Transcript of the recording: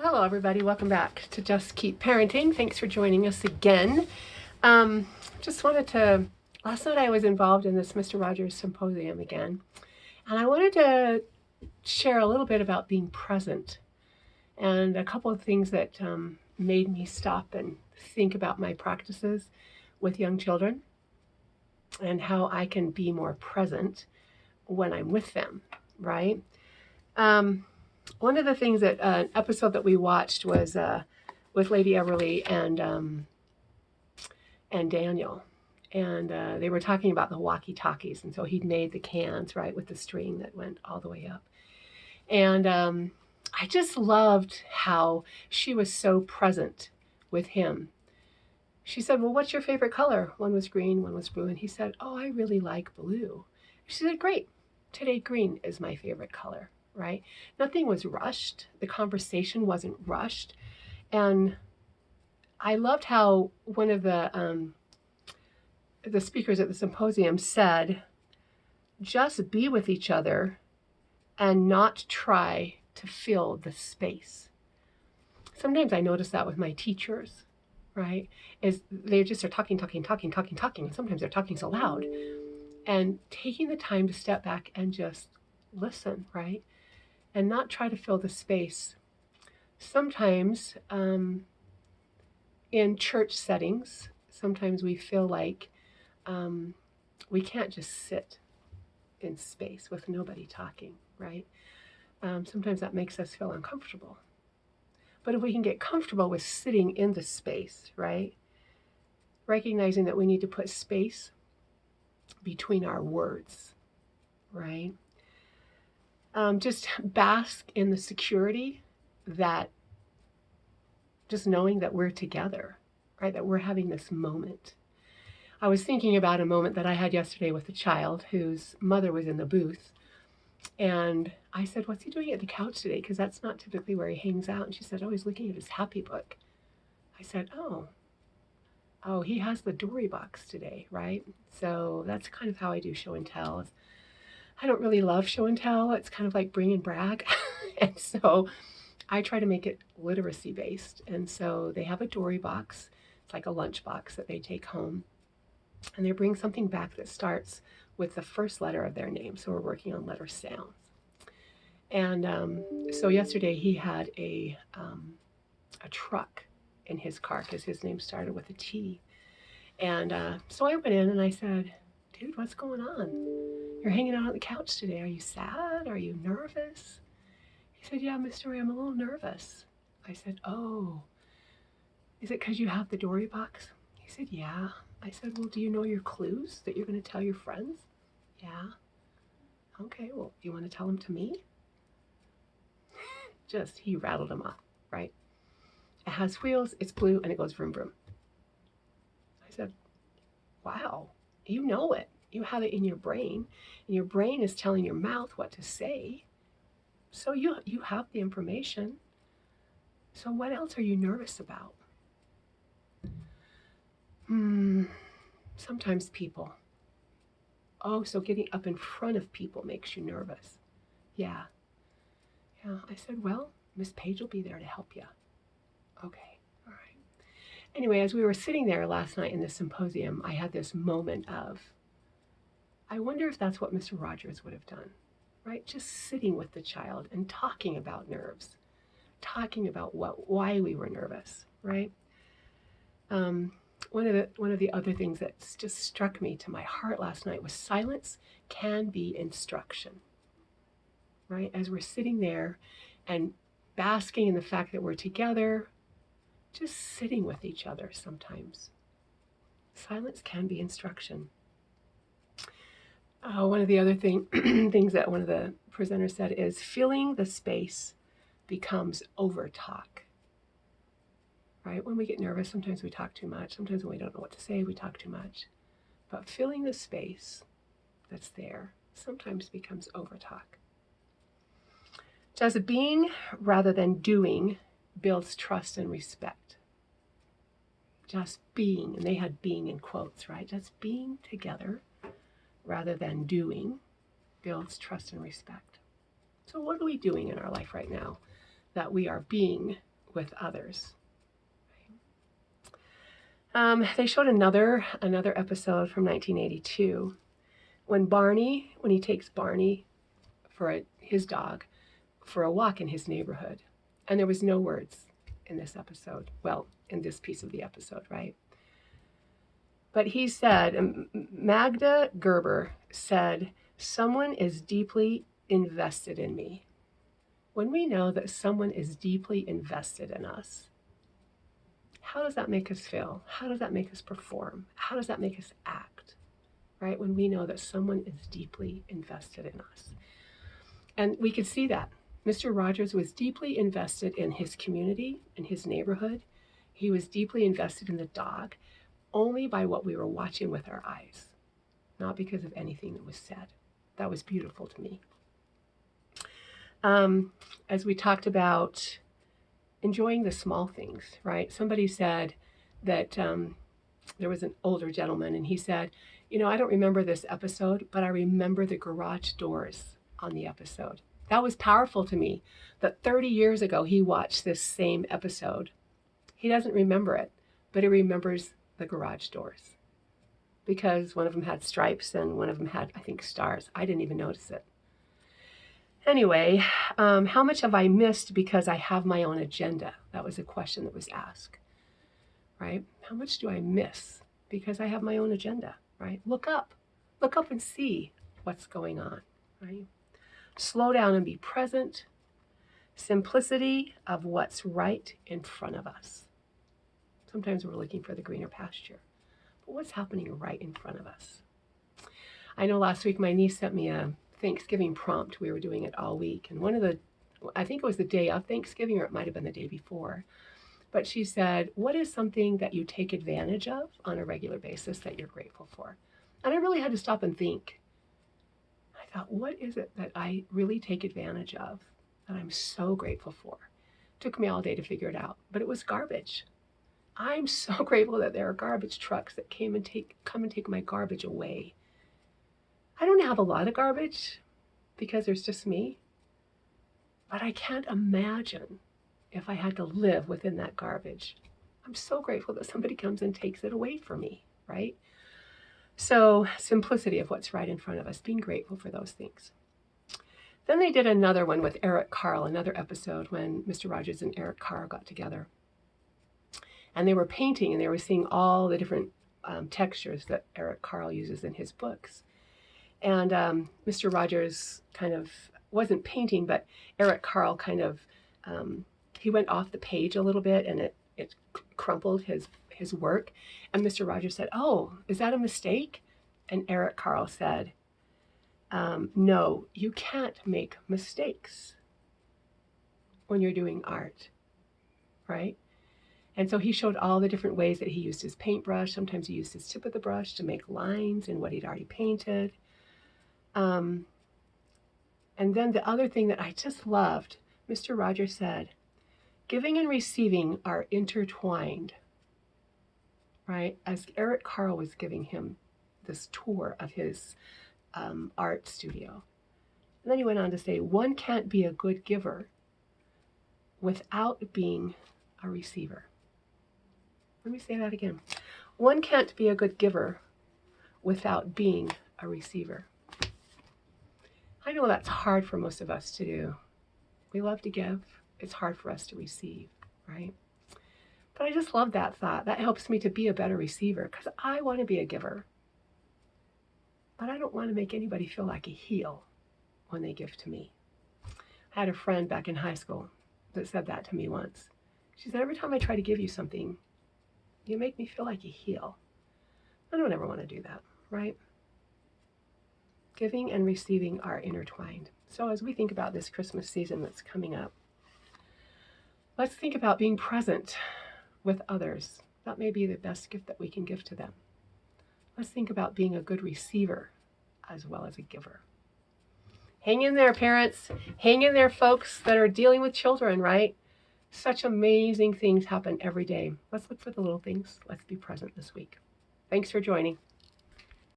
Hello, everybody. Welcome back to Just Keep Parenting. Thanks for joining us again. Just wanted to, last night I was involved in this Mr. Rogers symposium again, and I wanted to share a little bit about being present and a couple of things that made me stop and think about my practices with young children and how I can be more present when I'm with them, right? One of the things that an episode that we watched was with Lady Everly and Daniel, and they were talking about the walkie-talkies, and so he'd made the cans right with the string that went all the way up, and I just loved how she was so present with him. She said, "Well, what's your favorite color?" One was green, one was blue, and he said, "Oh, I really like blue." She said, "Great, today green is my favorite color." Right? Nothing was rushed. The conversation wasn't rushed. And I loved how one of the speakers at the symposium said, just be with each other and not try to fill the space. Sometimes I notice that with my teachers, right? Is they just are talking. And sometimes they're talking so loud. And taking the time to step back and just listen, right? And not try to fill the space. Sometimes in church settings, sometimes we feel like we can't just sit in space with nobody talking, right? Sometimes that makes us feel uncomfortable. But if we can get comfortable with sitting in the space, right? Recognizing that we need to put space between our words, right? Just bask in the security that just knowing that we're together, right? That we're having this moment. I was thinking about a moment that I had yesterday with a child whose mother was in the booth. And I said, "What's he doing at the couch today? Because that's not typically where he hangs out." And she said, "Oh, he's looking at his happy book." I said, oh, he has the Dory box today, right? So that's kind of how I do show and tell. I don't really love show and tell. It's kind of like bring and brag. And so I try to make it literacy based. And so they have a Dory box. It's like a lunch box that they take home. And they bring something back that starts with the first letter of their name. So we're working on letter sounds. And so yesterday he had a truck in his car because his name started with a T. And so I went in and I said, "Dude, what's going on? You're hanging out on the couch today. Are you sad? Are you nervous?" He said, "Yeah, Miss Dory, I'm a little nervous." I said, "Oh, is it because you have the Dory box?" He said, "Yeah." I said, "Well, do you know your clues that you're going to tell your friends?" "Yeah." "Okay, well, do you want to tell them to me?" Just, he rattled them off, right? "It has wheels, it's blue, and it goes vroom, vroom." I said, "Wow, you know it. You have it in your brain, and your brain is telling your mouth what to say. So you have the information. So what else are you nervous about?" Sometimes people. "Oh, so getting up in front of people makes you nervous." Yeah. I said, "Well, Miss Page will be there to help you." "Okay, all right." Anyway, as we were sitting there last night in the symposium, I had this moment of, I wonder if that's what Mr. Rogers would have done, right? Just sitting with the child and talking about nerves, talking about why we were nervous, right? One of the other things that just struck me to my heart last night was silence can be instruction, right? As we're sitting there and basking in the fact that we're together, just sitting with each other sometimes. Silence can be instruction. One of the other things that one of the presenters said is filling the space becomes over talk. Right? When we get nervous, sometimes we talk too much. Sometimes when we don't know what to say, we talk too much. But filling the space that's there sometimes becomes over talk. Just being rather than doing builds trust and respect. Just being, and they had being in quotes, right? Just being together rather than doing builds trust and respect. So what are we doing in our life right now that we are being with others. They showed another episode from 1982 when he takes Barney his dog for a walk in his neighborhood. And there was no words in this episode. Well, in this piece of the episode, right? But he said, Magda Gerber said, someone is deeply invested in me. When we know that someone is deeply invested in us, how does that make us feel? How does that make us perform? How does that make us act? Right? When we know that someone is deeply invested in us. And we could see that. Mr. Rogers was deeply invested in his community, in his neighborhood. He was deeply invested in the dog only by what we were watching with our eyes, not because of anything that was said. That was beautiful to me. As we talked about enjoying the small things, right? Somebody said that there was an older gentleman, and he said, I don't remember this episode, but I remember the garage doors on the episode. That was powerful to me, that 30 years ago he watched this same episode. He doesn't remember it, but he remembers the garage doors because one of them had stripes and one of them had, I think, stars. I didn't even notice it. Anyway, how much have I missed because I have my own agenda? That was a question that was asked, right? How much do I miss because I have my own agenda, right? Look up and see what's going on, right? Slow down and be present. Simplicity of what's right in front of us. Sometimes we're looking for the greener pasture, but what's happening right in front of us? I know last week my niece sent me a Thanksgiving prompt. We were doing it all week, and I think it was the day of Thanksgiving, or it might have been the day before, but she said, what is something that you take advantage of on a regular basis that you're grateful for? And I really had to stop and think. I thought, what is it that I really take advantage of that I'm so grateful for? It took me all day to figure it out, but it was garbage. I'm so grateful that there are garbage trucks that come and take my garbage away. I don't have a lot of garbage because there's just me, but I can't imagine if I had to live within that garbage. I'm so grateful that somebody comes and takes it away from me, right? So simplicity of what's right in front of us, being grateful for those things. Then they did another one with Eric Carle, another episode when Mr. Rogers and Eric Carle got together. And they were painting, and they were seeing all the different textures that Eric Carle uses in his books. And Mr. Rogers kind of wasn't painting, but Eric Carle kind of, he went off the page a little bit, and it crumpled his work. And Mr. Rogers said, oh, is that a mistake? And Eric Carle said, no, you can't make mistakes when you're doing art, right? And so he showed all the different ways that he used his paintbrush. Sometimes he used his tip of the brush to make lines in what he'd already painted. And then the other thing that I just loved, Mr. Rogers said, giving and receiving are intertwined, right? As Eric Carle was giving him this tour of his art studio. And then he went on to say, one can't be a good giver without being a receiver. Let me say that again. One can't be a good giver without being a receiver. I know that's hard for most of us to do. We love to give. It's hard for us to receive, right? But I just love that thought. That helps me to be a better receiver because I want to be a giver. But I don't want to make anybody feel like a heel when they give to me. I had a friend back in high school that said that to me once. She said, every time I try to give you something, you make me feel like a heel. I don't ever want to do that, right? Giving and receiving are intertwined. So as we think about this Christmas season that's coming up, let's think about being present with others. That may be the best gift that we can give to them. Let's think about being a good receiver as well as a giver. Hang in there, parents. Hang in there, folks that are dealing with children, right? Such amazing things happen every day. Let's look for the little things. Let's be present this week. Thanks for joining.